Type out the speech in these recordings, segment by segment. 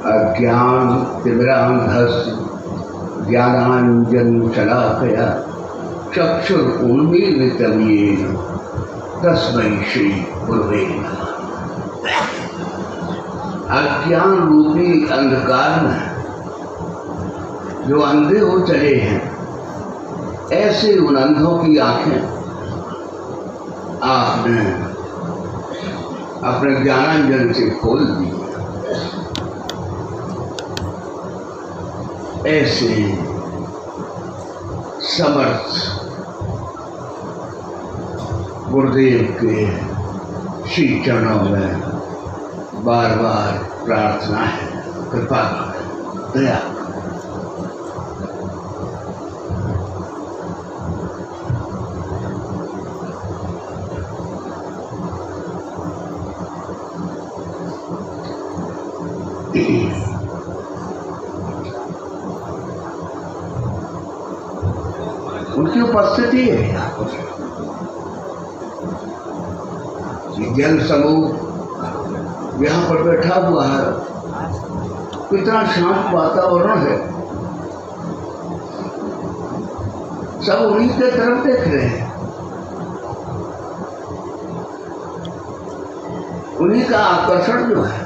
अज्ञान तिमिरान्धस्य ज्ञानाञ्जनशलाकया चक्षुरुन्मीलितं येन तस्मै श्री गुरवे नमः। अज्ञान रूपी अंधकार में जो अंधे हो चले हैं, ऐसे उन अंधों की आंखें आपने अपने ज्ञानांजन से खोल दी। ऐसे समर्थ गुरुदेव के श्री चरणों में बार बार प्रार्थना है, कृपा करें, दया करें। उनकी उपस्थिति है यहाँ पर। जन समूह यहाँ पर बैठा हुआ है, कितना शांत वातावरण है, सब उन्हीं के तरफ देख रहे हैं, उन्हीं का आकर्षण जो है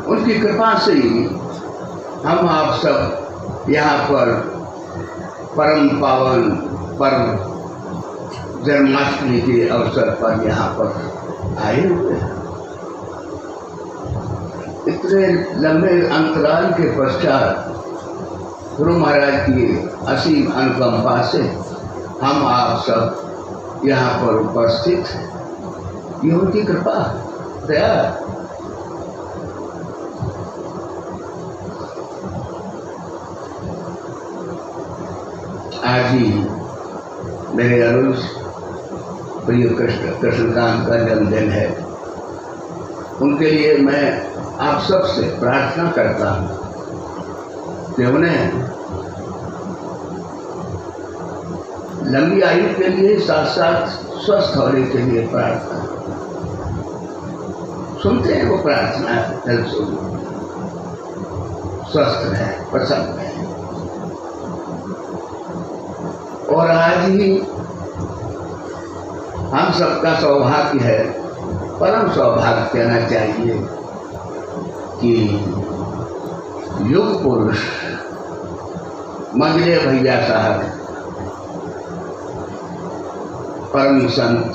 उनकी कृपा से ही हम आप सब यहाँ पर परम पावन पर्व जन्माष्टमी के अवसर पर यहाँ पर आए हुए हैं। इतने लंबे अंतराल के पश्चात गुरु महाराज की असीम अनुकंपा से हम आप सब यहाँ पर उपस्थित हैं। ये उनकी कृपा, दया। आज ही मेरे अनुज प्रिय कृष्णकांत का जन्मदिन है। उनके लिए मैं आप सबसे प्रार्थना करता हूँ कि उन्हें लंबी आयु के लिए साथ साथ स्वस्थ होने के लिए प्रार्थना सुनते हैं। वो प्रार्थना दिल से स्वस्थ रहे, प्रसन्न रहे। और आज ही हम सबका सौभाग्य है, परम सौभाग्य कहना चाहिए कि युग पुरुष मंगले भैया साहब, परम संत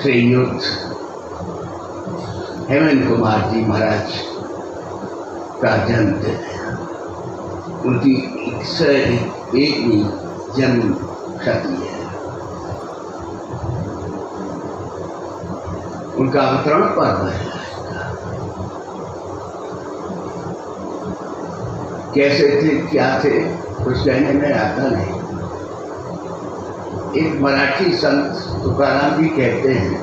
श्रीयुत हेमंत कुमार जी महाराज का जन्मदिन है। उनकी 101वीं जन्म शती है। उनका अवतरण पर्व है। कैसे थे, क्या थे, कुछ कहने में आता नहीं। एक मराठी संत तुकाराम जी कहते हैं,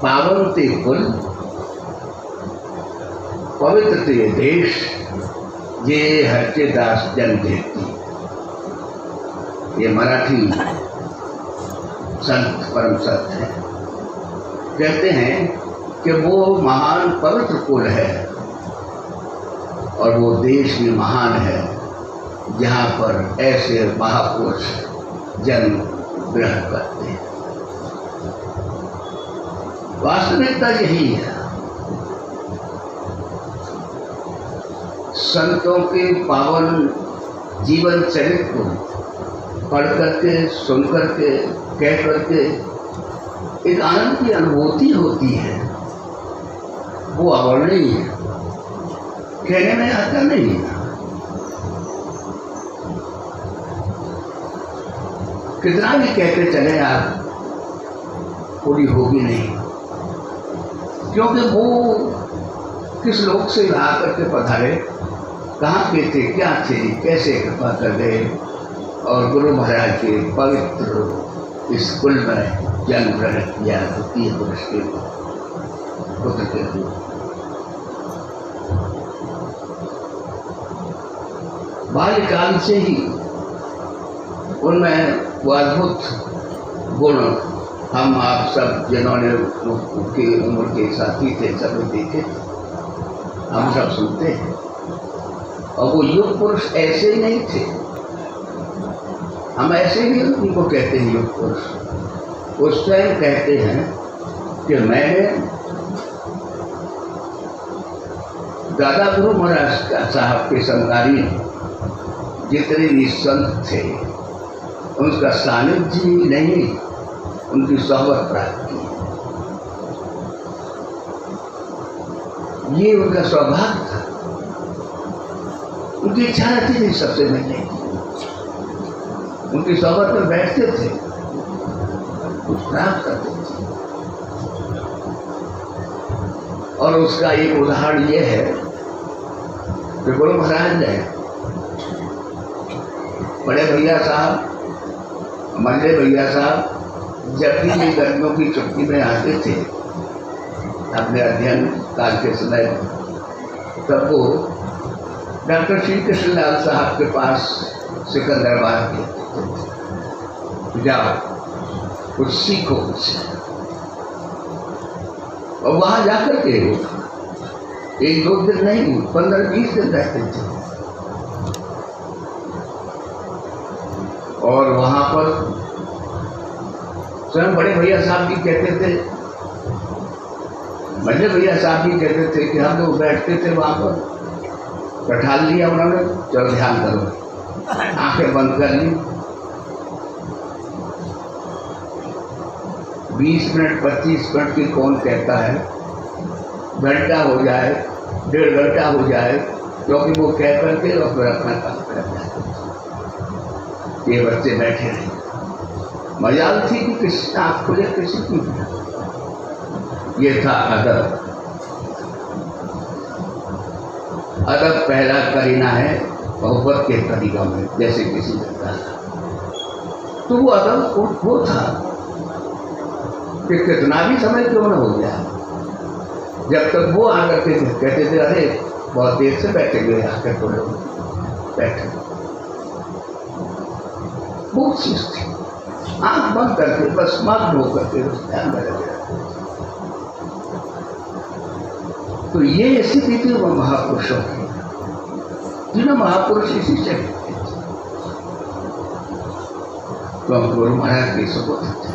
पावन ते कुल पवित्र ते देश, ये हरचे दास जन देती। ये मराठी संत परम संत है। कहते हैं कि वो महान पवित्र कुल है और वो देश भी महान है जहाँ पर ऐसे महापुरुष जन्म ग्रहण करते हैं। वास्तविकता यही है। संतों के पावन जीवन चरित्र को पढ़ करके, सुन करके, कह करके एक आनंद की अनुभूति होती है। वो अवर्णनीय है, कहने में आता नहीं है। कितना भी कहते चले आप, पूरी होगी नहीं, क्योंकि वो किस लोक से आकर के पधारे, कहाँ के थे, क्या थे, कैसे कृपा कर गए और गुरु महाराज के पवित्र इस कुल में जन्म ग्रहण किया। द्वितीय पुरुष के पुत्र के रूप बाल्यकाल से ही उनमें वो अद्भुत गुण हम आप सब जिन्होंने उनके उम्र के साथी थे सब देखे, हम सब सुनते हैं। और वो युग पुरुष ऐसे ही नहीं थे, हम ऐसे ही उनको कहते हैं युग पुरुष। वो स्वयं कहते हैं कि मैंने दादा गुरु महाराज साहब के समकालीन जितने भी संत थे उनका सानिध्य ही नहीं, उनकी सोहबत प्राप्त की, ये उनका सौभाग्य था। उनकी इच्छा रहती थी सबसे मिलने की, उनकी सोहबत में बैठते थे, कुछ प्राप्त करते थे। और उसका एक उदाहरण ये है कि गुरु महाराज ने बड़े भैया साहब, मंडे भैया साहब जब भी गर्मियों की छुट्टी में आते थे अपने अध्ययन काल के समय, तब वो डॉक्टर श्री कृष्ण लाल साहब के पास सिकंदराबाद के जाओ कुछ सीखो उससे। और वहाँ जाकर के एक दो दिन नहीं 15-20 दिन रहते थे। और वहाँ पर स्वयं बड़े भैया साहब भी कहते थे, बड़े भैया साहब भी कहते थे कि हम लोग बैठते थे वहाँ पर, बैठा लिया उन्होंने, चलो ध्यान करो, आंखें बंद कर ली, 20 मिनट 25 मिनट की कौन कहता है, घंटा हो जाए 1.5 घंटा हो जाए, क्योंकि वो कह करके और फिर अपना काम कर जाते। ये बच्चे बैठे रहे, मजाल थी कि किसी आँख खुले किसी की। ये था अदब। अदब पहला करीना है मोहब्बत के तरीकों में, जैसे किसी ने कहा। तो वो अदब वो था कि कितना भी समय क्यों न हो गया, जब तक वो आकर के कहते थे अरे बहुत देर से बैठे हुए आकर तो लोग बैठे, बहुत चीज थी, आंख बंद करके बस मग्न होकर के ध्यान में लगे। तो ये स्थिति थी वो महापुरुषों की, जिन्हें महापुरुष इसी से तो हम गुरु महाराज के सुपुत्र थे।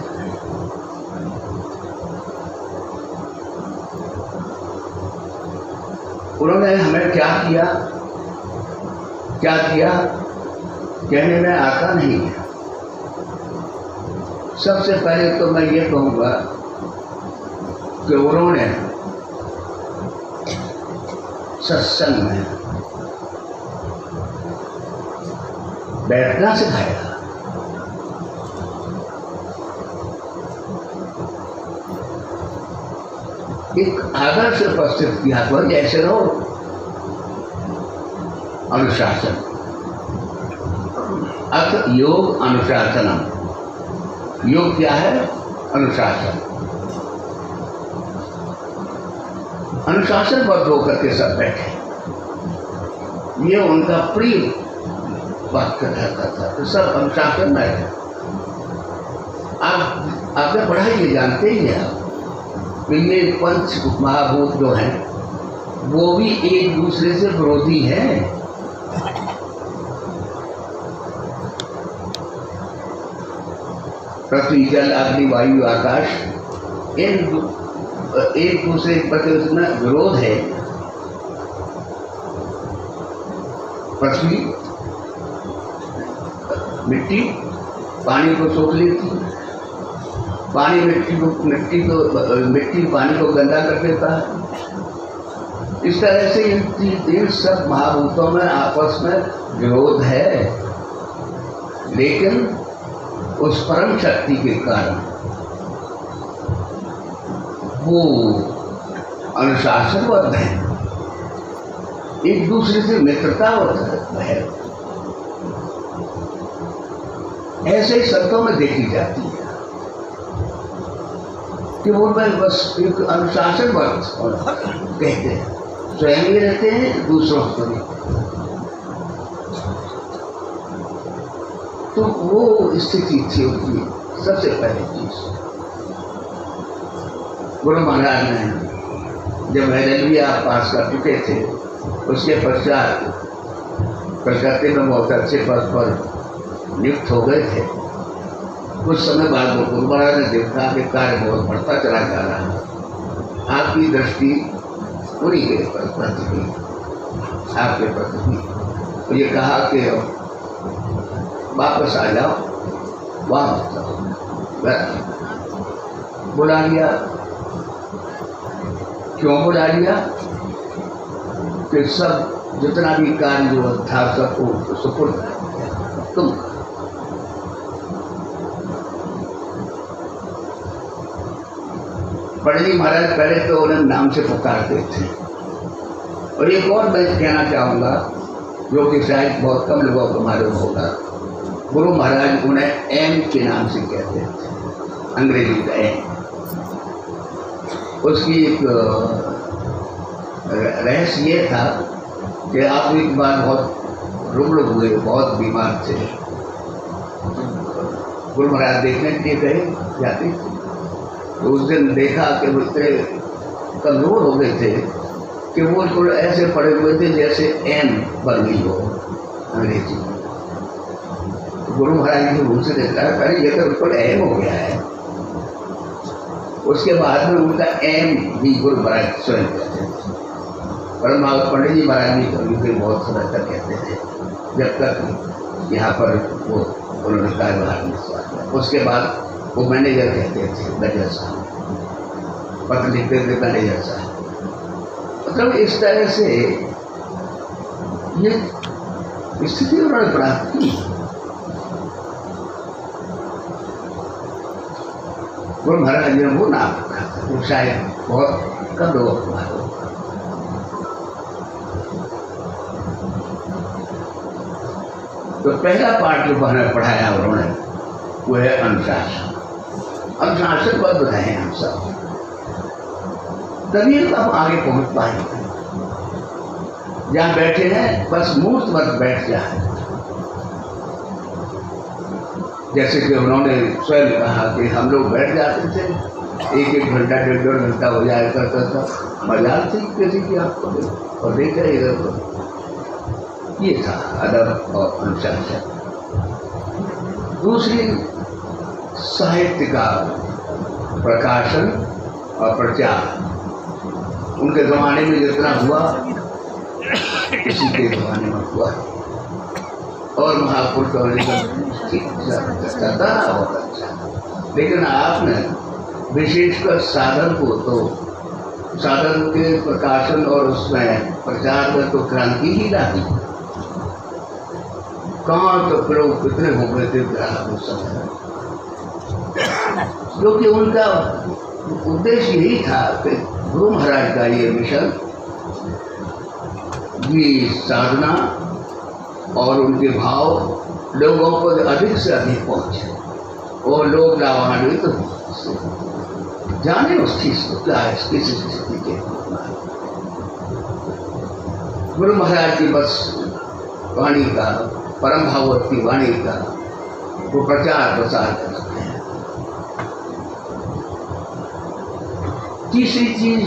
उन्होंने हमें क्या किया कहने में आता नहीं है। सबसे पहले तो मैं ये कहूँगा कि उन्होंने सत्संग में बैठना सिखाया। एक आदर्श उपस्थित किया तो जैसे रहो, अनुशासन, अथ योग अनुशासनम। योग क्या है? अनुशासन। अनुशासनबद्ध होकर के सब बैठे, ये उनका प्रिय वाक्य रहता था, तो सब अनुशासन में है। आप आपने पढ़ाई ये जानते ही हैं कि ये पंच महाभूत जो हैं वो भी एक दूसरे से विरोधी हैं। पृथ्वी, जल, अग्नि, वायु, आकाश, इन एक दूसरे के प्रति उसमें विरोध है। पृथ्वी मिट्टी पानी को सोख लेती, पानी मिट्टी पानी को गंदा कर देता है। इस तरह से इन सब महाभूतों में आपस में विरोध है, लेकिन उस परम शक्ति के कारण वो अनुशासनबद्ध है, एक दूसरे से मित्रताबद्ध है। ऐसे ही संतों में देखी जाती है कि वो बस एक अनुशासनबद्ध कहते हैं, स्वयं भी रहते हैं, दूसरों को भी। तो वो स्थिति थी उनकी सबसे पहली चीज। गुरु महाराज ने जब LLB पास कर चुके थे, उसके पश्चात कलकत्ते में बहुत अच्छे पद पर नियुक्त हो गए थे। कुछ समय बाद गुरु महाराज ने देखा कि कार्य बहुत बढ़ता चला जा रहा है, आपकी दृष्टि पूरी के प्रति हुई, आपके प्रति हुई, तो ये कहा कि वापस आ जाओ, वापस जाओ। बुला लिया। क्यों बुला लिया? कि सब जितना भी कार्य जो था सबको सुपुर्द तुम। पंडित जी महाराज पहले तो उन्हें नाम से पुकारते थे, और एक और मैं कहना चाहूँगा जो कि शायद बहुत कम लोगों को मालूम होगा, गुरु महाराज उन्हें एम के नाम से कहते थे, अंग्रेजी का एम। उसकी एक रहस्य ये था कि आप एक बार बहुत रुग्ण हुए, बहुत बीमार थे, गुरु महाराज देखने के लिए गए जाते थे, तो उस दिन देखा कि वो इतने कमजोर हो गए थे कि वो थोड़े ऐसे पड़े हुए थे जैसे एम बन गई हो अंग्रेजी। तो गुरु महाराज ने उनसे देखा, अरे ये तो बिल्कुल एम हो गया है। उसके बाद में उनका एम भी गुरु महाराज स्वयं कहते थे। परम पंडित जी महाराज भी कभी बहुत समय तक कहते थे, जब तक यहाँ पर वो उन्होंने कार्यभार में किया। उसके बाद वो मैनेजर कहते थे, मैनेजर साहब, पत्र लिखते थे मैनेजर साहब। मतलब इस तरह से ये स्थिति उन्होंने प्राप्त की। गुरु महाराज ने वो नाम रखा था, वो शायद बहुत कम लोगों को मालूम। तो पहला पाठ जो हमें पढ़ाया उन्होंने वो है अनुशासन। अनुशासनबद्ध रहे हम सब, तभी हम आगे पहुंच पाएंगे। जहाँ बैठे हैं बस मूर्त मत बैठ जाए, जैसे कि उन्होंने स्वयं कहा कि हम लोग बैठ जाते थे, एक एक घंटा 1.5 घंटा हो जाया करता था, मजाक थी किसी की आपको और देखा इधर तो ये था अदब और अनुशासन। दूसरी साहित्य का प्रकाशन और प्रचार उनके ज़माने में जितना हुआ किसी के ज़माने में हुआ, और महापुरुष होने का चलता रहा बहुत अच्छा। लेकिन आपने विशेषकर साधन को, तो साधन के प्रकाशन और उसमें प्रचार में तो क्रांति ही ला दी। कहाँ तो लोग कितने हो गए थे ग्राहक उस समय, क्योंकि उनका उद्देश्य यही था कि गुरु महाराज का ये मिशन, ये साधना और उनके भाव लोगों को अधिक से अधिक पहुँचे और लोग लाभान्वित हो जाने उस चीज को क्या है, किस स्थिति के। गुरु महाराज की बस वाणी का, परम भागवती वाणी का वो प्रचार प्रसार करते हैं। तीसरी चीज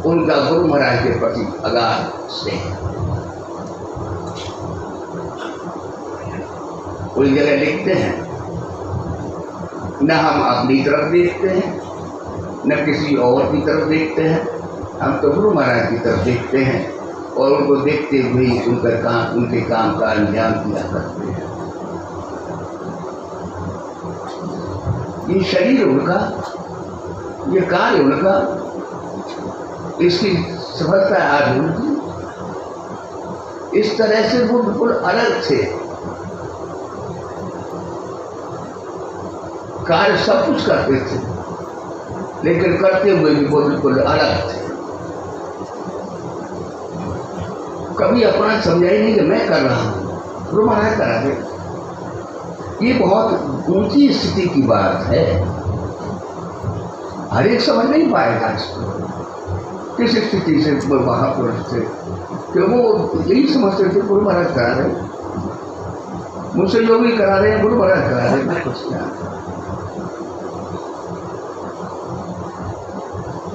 उनका गुरु महाराज के प्रति अगाध स्नेह। कोई जगह लिखते हैं, न हम अपनी तरफ देखते हैं न किसी और की तरफ देखते हैं, हम तो गुरु महाराज की तरफ देखते हैं और उनको देखते हुए उनके काम का अंजाम किया करते हैं। ये शरीर उनका, ये कार्य उनका, इसकी सफलता आज उनकी। इस तरह से वो बिल्कुल अलग थे। कार्य सब कुछ करते थे, लेकिन करते हुए भी वो बिल्कुल अलग थे। कभी अपना समझा ही नहीं कि मैं कर रहा हूँ, गुरु महाराज करा दे। ये बहुत ऊंची स्थिति की बात है, हर एक समझ नहीं पाएगा इसको। किस स्थिति से महापुरुष थे कि वो यही समझते थे गुरु महाराज करा रहे, मुझसे जो भी करा रहे हैं गुरु महाराज करा रहे हैं, मैं कुछ क्या।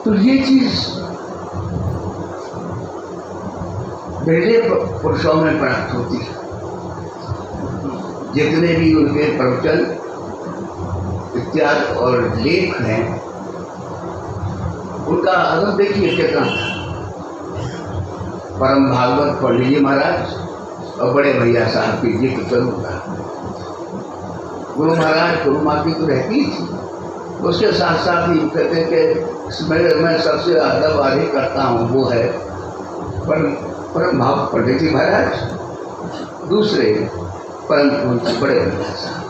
तो ये चीज पहले पुरुषों में प्राप्त होती है। जितने भी उनके प्रवचन इत्यादि और लेख हैं, उनका आदम देखिए कितना था। परम भागवत पंडित जी महाराज और बड़े भैया साहब की जिक्र जरूर था। गुरु महाराज गुरु माँ की तो रहती थी, उसके साथ साथ ही कहते कि मैं सबसे ज्यादा वादे करता हूँ वो है परम भाव पंडित जी महाराज, दूसरे परम पूज्य बड़े भैया साहब।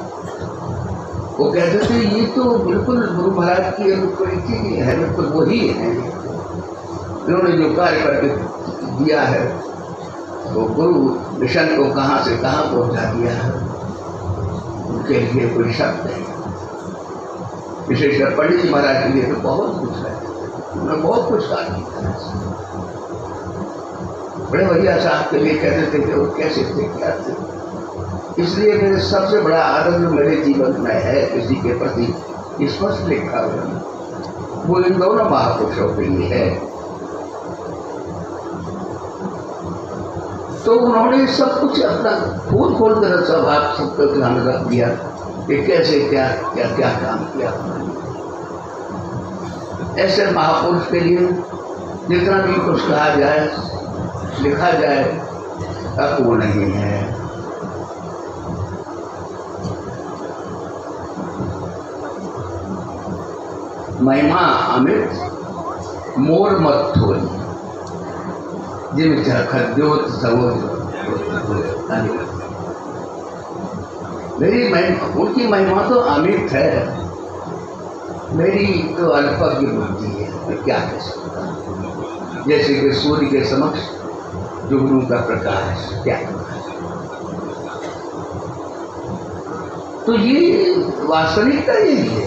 वो कहते थे ये तो बिल्कुल गुरु महाराज की अनुकृति है, बिल्कुल वही है। इन्होंने जो कार्य करके दिया है वो गुरु मिशन को कहाँ से कहाँ पहुँचा दिया है, उनके लिए कोई शब्द नहीं। विशेषकर पंडित जी महाराज के लिए तो बहुत कुछ है, उन्होंने बहुत कुछ कार्य किया है। बड़े भैया साहब के लिए कहते थे कि वो कैसे थे क्या थे। इसलिए मेरे सबसे बड़ा आदर जो मेरे जीवन में है किसी के प्रति स्पष्ट लिखा हुआ, वो इन दोनों महापुरुषों के लिए है। तो उन्होंने सब कुछ अपना खोल कर सब आप सबको ध्यान रख दिया कि कैसे क्या क्या क्या काम किया। ऐसे महापुरुष के लिए जितना भी कुछ कहा जाए लिखा जाए अब वो नहीं है। महिमा अमित मोर मत थोड़ी जिन खद्योत मेरी महिमा, उनकी महिमा तो अमित है, मेरी तो अल्पज्ञ बुद्धि है, मैं क्या कह सकता। जैसे कि सूर्य के समक्ष जुगनू का प्रकाश क्या। तो ये वास्तविकता यही है,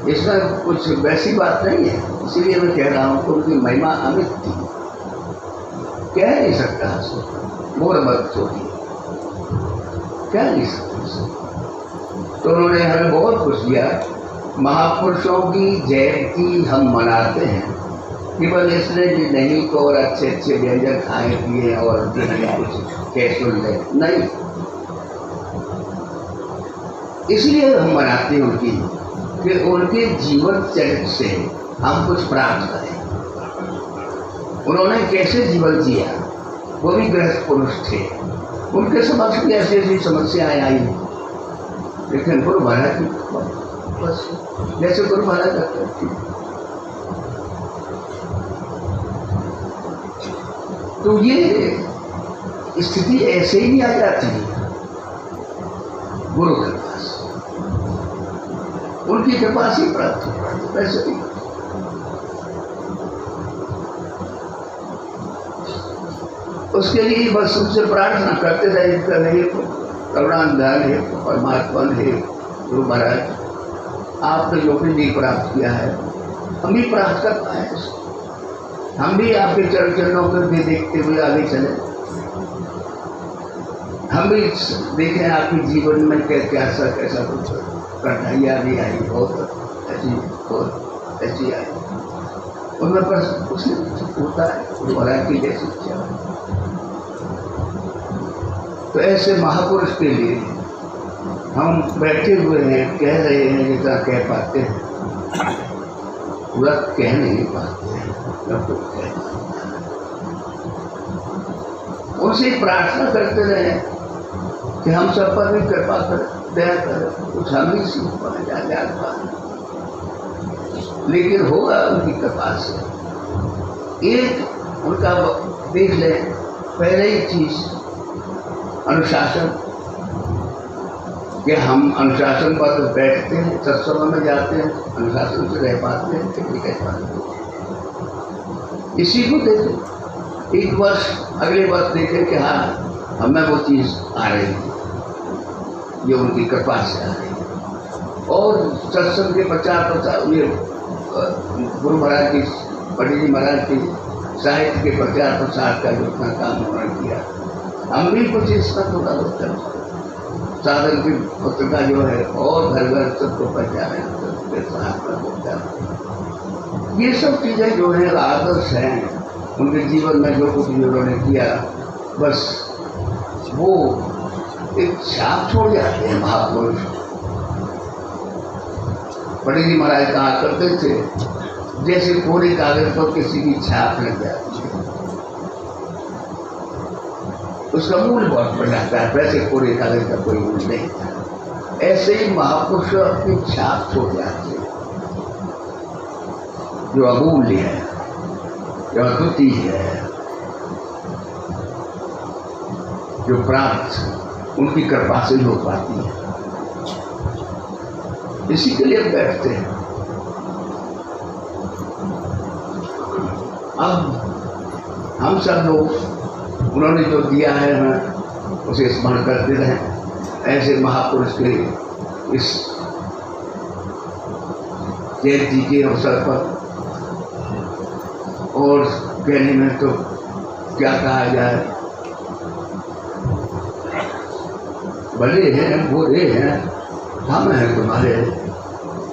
इसमें कुछ वैसी बात नहीं है। इसीलिए मैं कह रहा हूँ कि उनकी महिमा अमित थी, कह नहीं सकता। मोर मत छोटी कह नहीं सकता। तो उन्होंने हमें बहुत कुछ दिया। महापुरुषों की जयंती हम मनाते हैं केवल इसलिए कि नहीं तो और अच्छे अच्छे व्यंजन खाए पिए और कुछ कैसे नहीं, इसलिए हम मनाते हैं उनकी कि उनके जीवन चरित्र से हम कुछ प्राप्त करें। उन्होंने कैसे जीवन जिया, वो भी गृहस्थ पुरुष थे, उनके समक्ष भी ऐसी ऐसी समस्याएं आई, लेकिन गुरु महाराज बस जैसे गुरु महाराज करते थे। तो ये स्थिति ऐसे ही आ जाती है गुरु के पास, उनकी कृपा से प्राप्त होता है। वैसे ही उसके लिए बस उनसे प्रार्थना करते रहे, हे करुणानिधान, हे परमात्मा, हे गुरु महाराज, आपने जो भी प्राप्त किया है हम भी प्राप्त कर पाए, हम भी आपके चरणों को भी देखते हुए आगे चले, हम भी देखें आपके जीवन में कैसा कैसा कुछ कठिनाइयाँ भी आई, बहुत ऐसी आई, उनमें पर कुछ होता है गुरु महाराज की जैसी इच्छा। तो ऐसे महापुरुष के लिए हम बैठे हुए हैं, कह रहे हैं जितना कह पाते हैं, पूरा कह नहीं पाते हैं, उनसे प्रार्थना करते रहे कि हम सब पर भी कृपा कर, दया कर, कुछ हम भी सीख पाए, जान पाए। लेकिन होगा उनकी कृपा से। एक उनका देख लें, पहले ही चीज अनुशासन, कि हम अनुशासन पर बैठते हैं, सत्संग में जाते हैं, अनुशासन से रह पाते हैं, नहीं कह पाते। इसी को देखें, एक वर्ष अगले वर्ष देखें कि हाँ हमें वो चीज़ आ रही है, ये उनकी कृपा से आ रही है। और सत्संग के प्रचार प्रसार, ये गुरु महाराज की, पंडित जी महाराज की साहित्य के प्रचार प्रसार का जो इतना काम उन्होंने किया, हम भी कुछ इसका थोड़ा बहुत साधन की पत्रिका जो है और घर घर सबको पहचाने, सबके साथ में पहुँचाने। ये सब चीज़ें जो है आदर्श हैं, उनके जीवन में जो कुछ उन्होंने किया बस वो एक छाप छोड़ जाते हैं महापुरुष। पंडित जी महाराज कहा करते थे जैसे कोरे कागज पर किसी की छाप लग जाती है उसका मूल बहुत बढ़ जाता है, वैसे कोरे कागज का कोई मूल नहीं था। ऐसे ही महापुरुष अपनी छाप छोड़ जाते हैं जो अमूल्य है, जो अद्वितीय है, जो प्राप्त उनकी कृपा से ही हो पाती है। इसी के लिए बैठते हैं। अब हम सब लोग उन्होंने जो दिया है हमें उसे स्मरण करते रहें। ऐसे महापुरुष के इस जयंती के अवसर पर और कहने में तो क्या कहा जाए, भले हैं बुरे हैं, हम हैं तुम्हारे,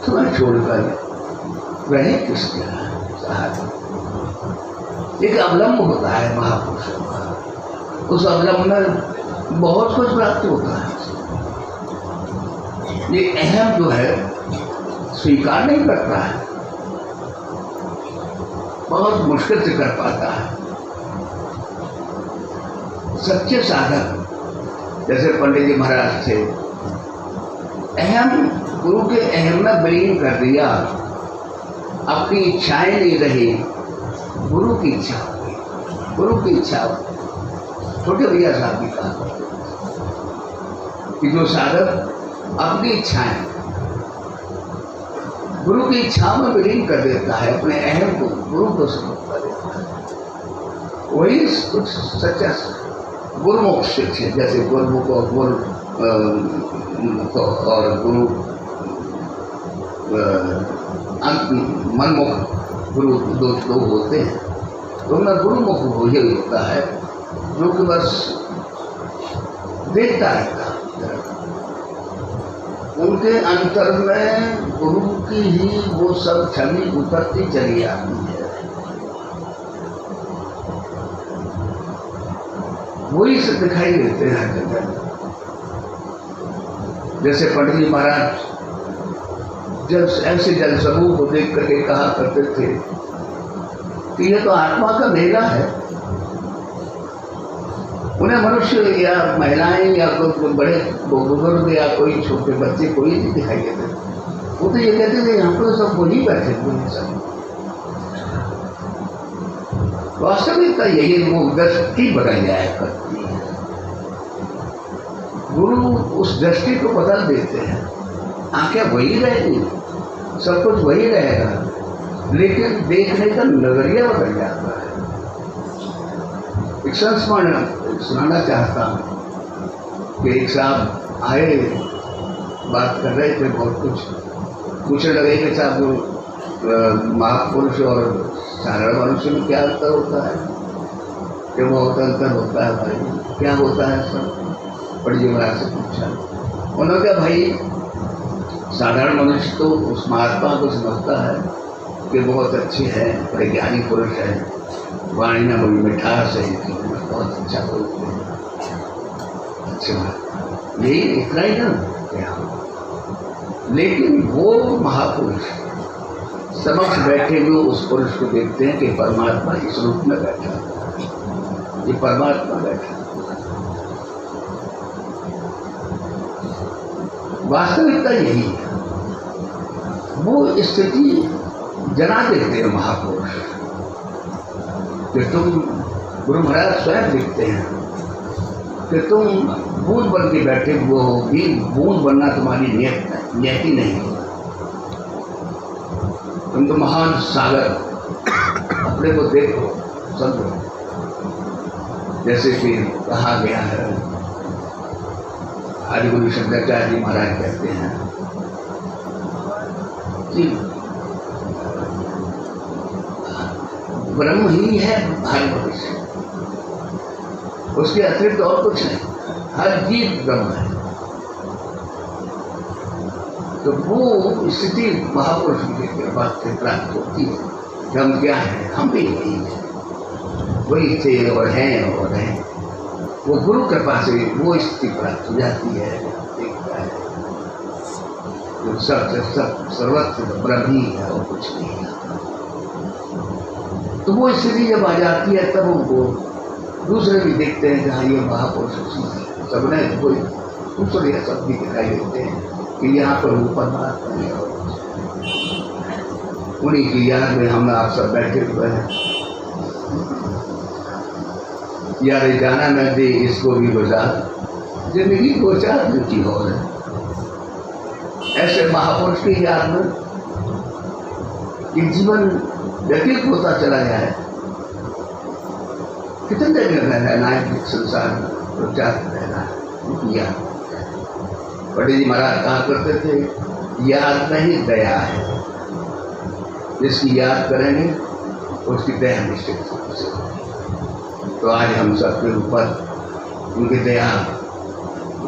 तुम्हें छोड़कर रहे किसके साथ। एक अवलंब होता है महापुरुषों का, उस अवलंब में बहुत कुछ प्राप्त होता है। ये अहम जो है स्वीकार नहीं करता है, बहुत मुश्किल से कर पाता है। सच्चे साधक जैसे पंडित जी महाराज थे, अहम गुरु के अहम में विलीन कर दिया, अपनी इच्छाएं नहीं रही, गुरु की इच्छा हो गई। गुरु की इच्छा छोटे भैया साहब भी कहा कि जो साधक अपनी इच्छाएं गुरु की इच्छा में विलीन कर देता है, अपने अहम को गुरु को समर्पित कर देता है, वही कुछ सच्चा गुरुमुख शिष्य है। जैसे गुरुमुख और गुरु और गुरु मनमुख गुरु दो होते हैं। तो उनमें गुरुमुख यही होता है जो कि बस देखता रहता है, उनके अंतर में गुरु की ही वो सब छवि उतरती चली आती है। वही से दिखाई देते हैं जगह। जैसे पंडित जी महाराज जब ऐसे जल समूह को देख करके कहा करते थे कि यह तो आत्मा का मेला है। उन्हें मनुष्य या महिलाएं या कोई बड़े बुजुर्ग या कोई छोटे बच्चे कोई नहीं दिखाई देते। वो तो ये कहते थे हम तो सब वही बैठे हुए सब। वास्तविकता यही वो दृष्टि बदल जाया करती है। गुरु उस दृष्टि को बदल देते हैं। आंखें वही रहेगी, सब कुछ वही रहेगा, लेकिन देखने का नजरिया बदल जाता है। एक संस्मरण सुनाना चाहता हूँ कि एक साहब आए, बात कर रहे थे, बहुत कुछ पूछने लगे कि साहब जो महापुरुष और साधारण मनुष्य में क्या अंतर होता है? कि बहुत अंतर होता है भाई। क्या होता है सब? पंडित जी महाराज से पूछा। उन्होंने कहा भाई साधारण मनुष्य तो उस महात्मा को समझता है कि बहुत अच्छे हैं, बड़े ज्ञानी पुरुष है, वाणी में बड़ी मिठास है, बहुत अच्छा बोलते हैं, अच्छा यही इतना ही ना क्या। लेकिन वो महापुरुष समक्ष बैठे हुए उस पुरुष को देखते हैं कि परमात्मा इस रूप में बैठा है, ये परमात्मा बैठा। वास्तविकता यही है। वो स्थिति जना देते हैं महापुरुष कि तुम गुरु महाराज स्वयं देखते हैं कि तुम बूंद बन के बैठे हुए हो, भी बूंद बनना तुम्हारी नियति नहीं है। तुम तो महान सागर, अपने को देखो समझो। जैसे कि कहा गया है, आदि गुरु शंकराचार्य जी महाराज कहते हैं कि ब्रह्म ही है हर मनुष्य, उसके अतिरिक्त और कुछ नहीं। हर जीव ब्रह्म है, तो वो स्थिति महापुरुष की कृपा से प्राप्त होती है कि हम क्या हैं, हम भी वही थे और हैं। वो गुरु कृपा से वो स्थिति प्राप्त हो जाती है। देखता है तो सब सर्वत्र ब्रह्म ही है और कुछ नहीं है। तो वो स्थिति जब आ जाती है तब उनको दूसरे भी देखते हैं जहाँ ये महापुरुष सबने कोई दूसरे सब भी दिखाई देते हैं कि यहाँ पर ऊपर बात नहीं है। उन्हीं की याद में हम आप सब बैठे हुए हैं। यार जाना मैं दे इसको भी गुजार जिंदगी को चार दुखी हो रहे। ऐसे महापुरुष की याद में कि जीवन व्यतीत होता चला जाए। कितने देर रहना है संसार में, प्रचार रहना है। पंडित जी महाराज कहा करते थे याद नहीं दया है, जिसकी याद करेंगे उसकी दया निश्चित होगी। तो आज हम सबके ऊपर उनकी दया,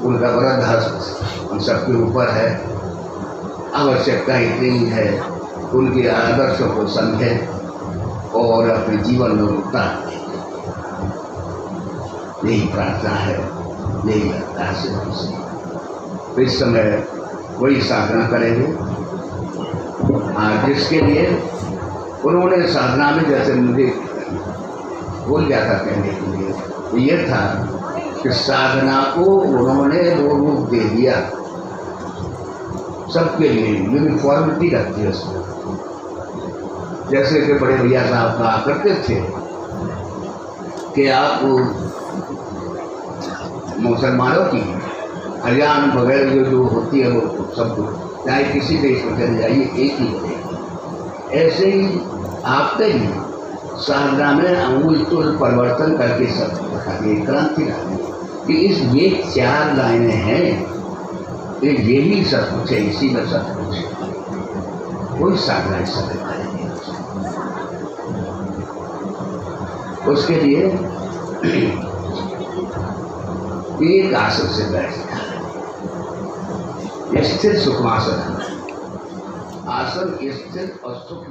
उनका वरद हस्त हम सबके ऊपर है। आवश्यकता इतनी है उनके आदर्शों को समझें और अपने जीवन में उतार दें। यही प्रार्थना है, यही लगता है हमसे। तो इस समय वही साधना करेंगे जिसके लिए उन्होंने साधना में, जैसे मुझे भूल गया था कहने के लिए, तो ये था कि साधना को उन्होंने वो रूप दे दिया सबके लिए, यूनिफॉर्मिटी रखती है उसमें। जैसे कि बड़े भैया साहब कहा करते थे कि आप मुसलमानों की अजान वगैरह जो होती है वो सब चाहे किसी देश में चले जाइए एक ही होते। ऐसे ही आपके भी साधना में अमूलतोल परिवर्तन करके सब क्रांति लानी कि इस ये 4 लाइनें हैं, यही सब कुछ है, इसी में सब कुछ है। कोई साधना इस समय नहीं। उसके लिए एक आसन से बैठना है, स्थिर सुखमासन। आसन स्थिर और सुख